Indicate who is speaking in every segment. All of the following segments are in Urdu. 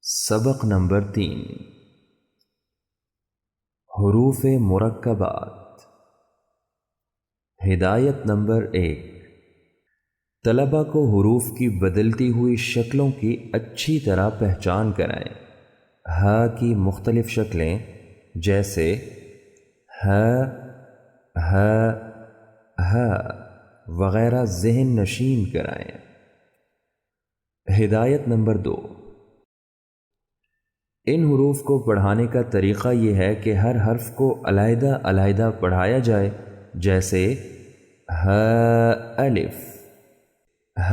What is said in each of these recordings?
Speaker 1: سبق نمبر 3 حروف مرکبات۔ ہدایت نمبر 1، طلبہ کو حروف کی بدلتی ہوئی شکلوں کی اچھی طرح پہچان کرائیں۔ ہا کی مختلف شکلیں جیسے ہ، ہ، ہ وغیرہ ذہن نشین کرائیں۔ ہدایت نمبر 2، ان حروف کو پڑھانے کا طریقہ یہ ہے کہ ہر حرف کو علیحدہ علیحدہ پڑھایا جائے، جیسے ہ الف، ہ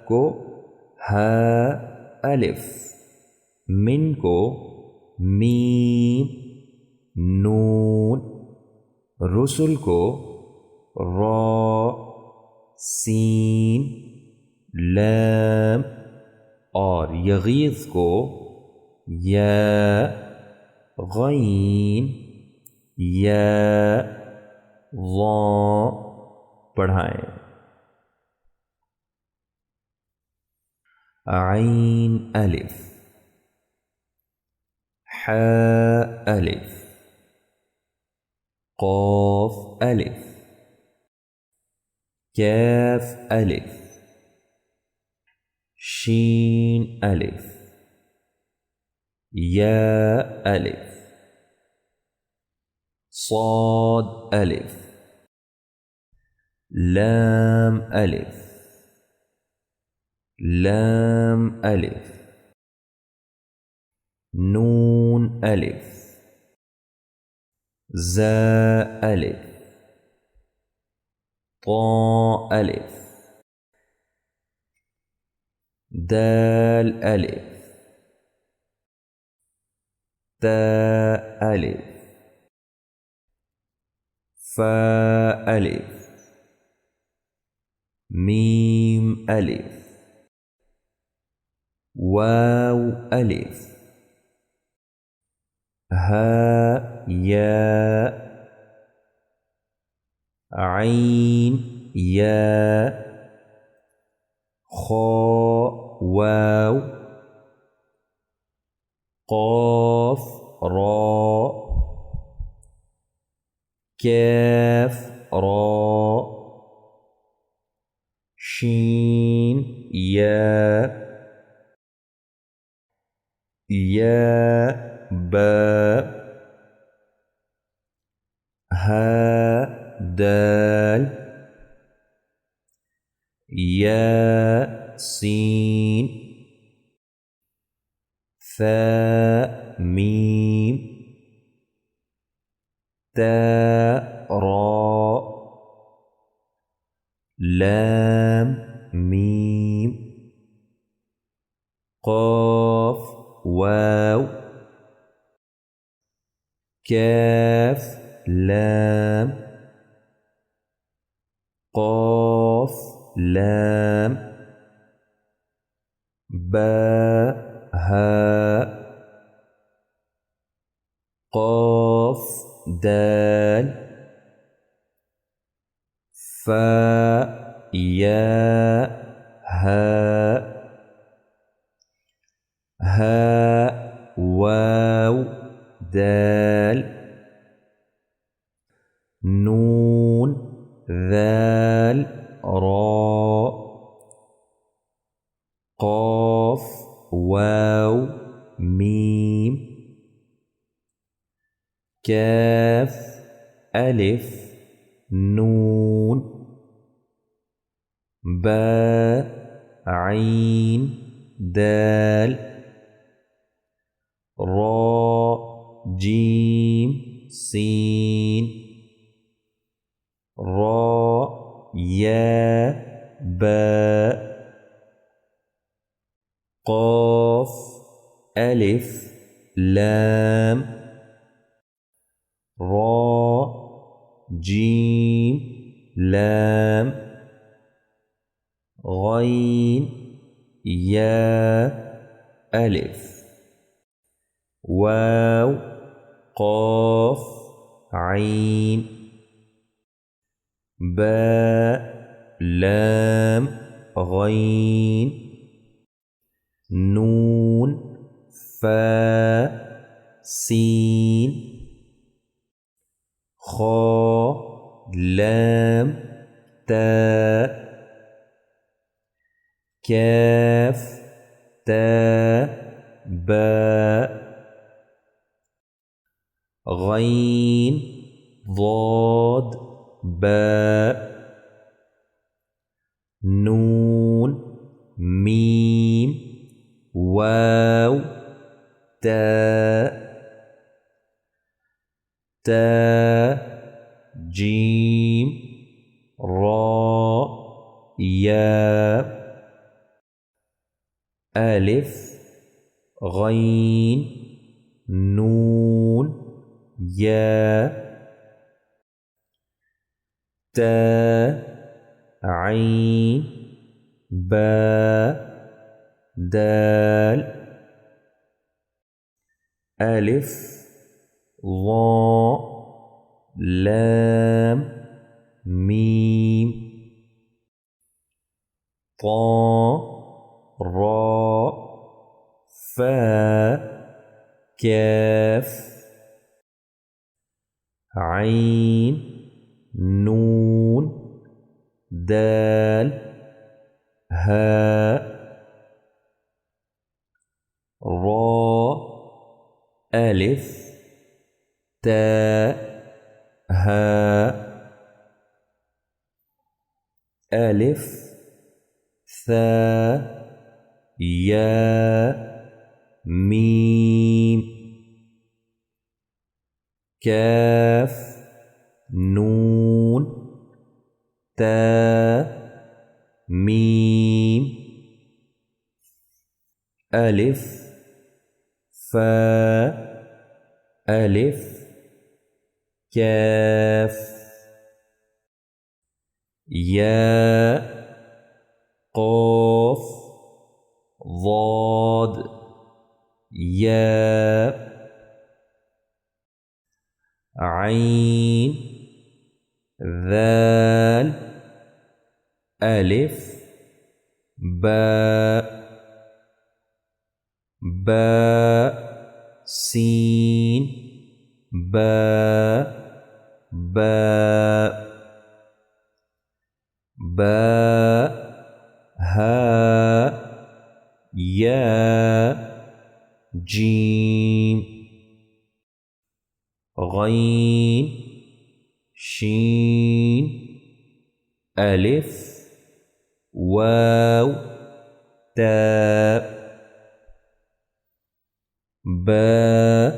Speaker 1: کو ہ الف، من کو میم، نون، رسل کو را، سین، لام، اور یغیظ کو یا، غین، یا، ضا پڑھائیں۔ عین الف، ح الف، قاف الف، کاف الف، شین الف، یا الف، صاد الف، لام الف، لام الف، نون الف، زا الف، طا الف، دال الف، تا الف، فا الف، میم الف، واو الف، ہا یا، عین یا، خا واو، قاف را، کاف را، شین یا، یا با، ها دال، یا سین، ثا میم، تا را، لام میم، قاف واو، کاف لام، قاف لام، با ها، قاف دال، فا یا ها، ها واو دال، نون ذال را، قاف واو میم، کاف الف نون، با عین دال، را جیم سین، را یا با، قاف الف لام، را جیم لام، غین یا الف، واو قاف عین، با لام غین، نون فا سين خا لام تاء كاف تاء باء غين ضاد باء نون ميم واو تاء تاء جيم راء ياء ألف غين نون ياء تاء عين باء دال ألف ظاء لام ميم طاء راء فاء كاف عين نون دال هاء راء ألف تاء هاء ألف ثاء ياء ميم كاف نون تاء ميم ألف فاء ألف كاف ياء قاف ضاد ياء عين ذال ألف باء باء سين باء باء باء هاء ياء جيم غين شين ألف واو تاء باء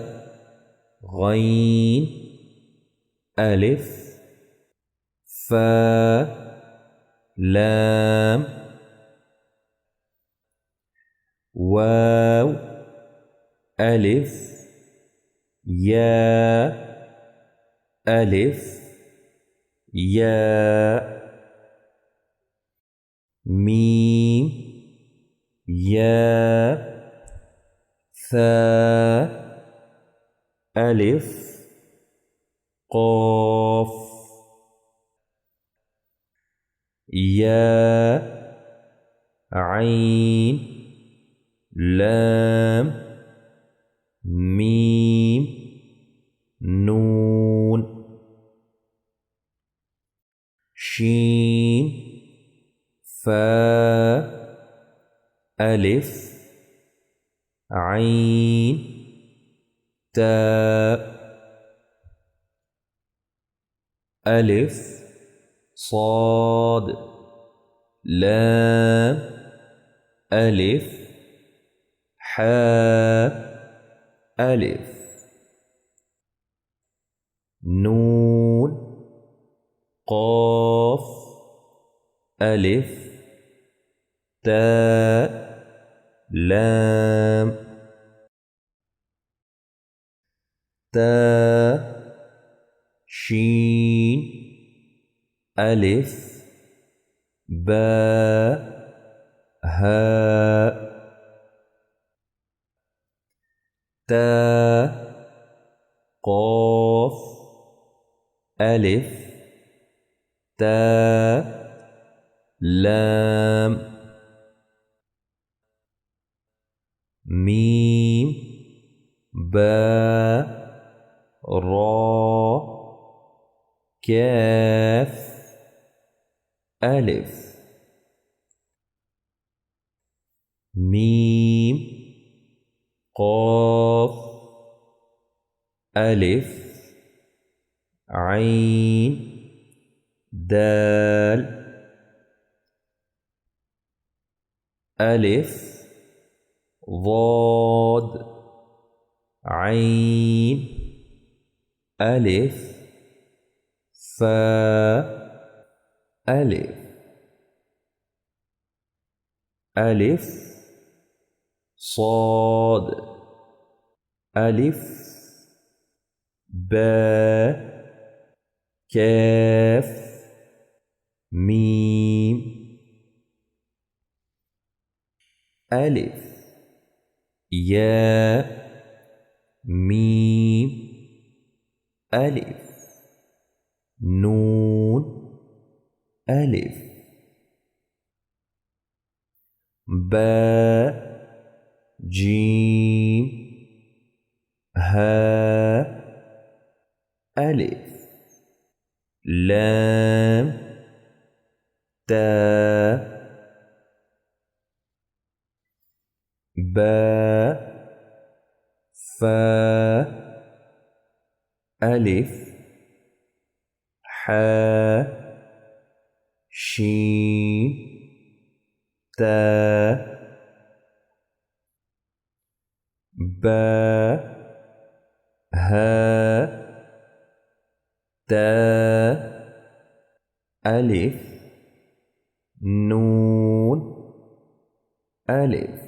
Speaker 1: غين ألف فاء لام واو ألف ياء ألف ياء ميم ياء ثاء ألف قاف ياء عين لام ميم نون شين فاء ألف عين تاء ألف صاد لام ألف حاء ألف نون قاف ألف تاء لام تاء شين ألف باء هاء تاء قاف ألف تاء لام ميم با را كاف ألف ميم قاف ألف عين دال ألف ضاد عين ألف فاء ألف ألف صاد ألف باء كاف ميم ألف ياء ميم ألف نون ألف باء جيم هاء ألف لام تاء باء فاء ألف حاء شين تاء باء هاء تاء ألف نون ألف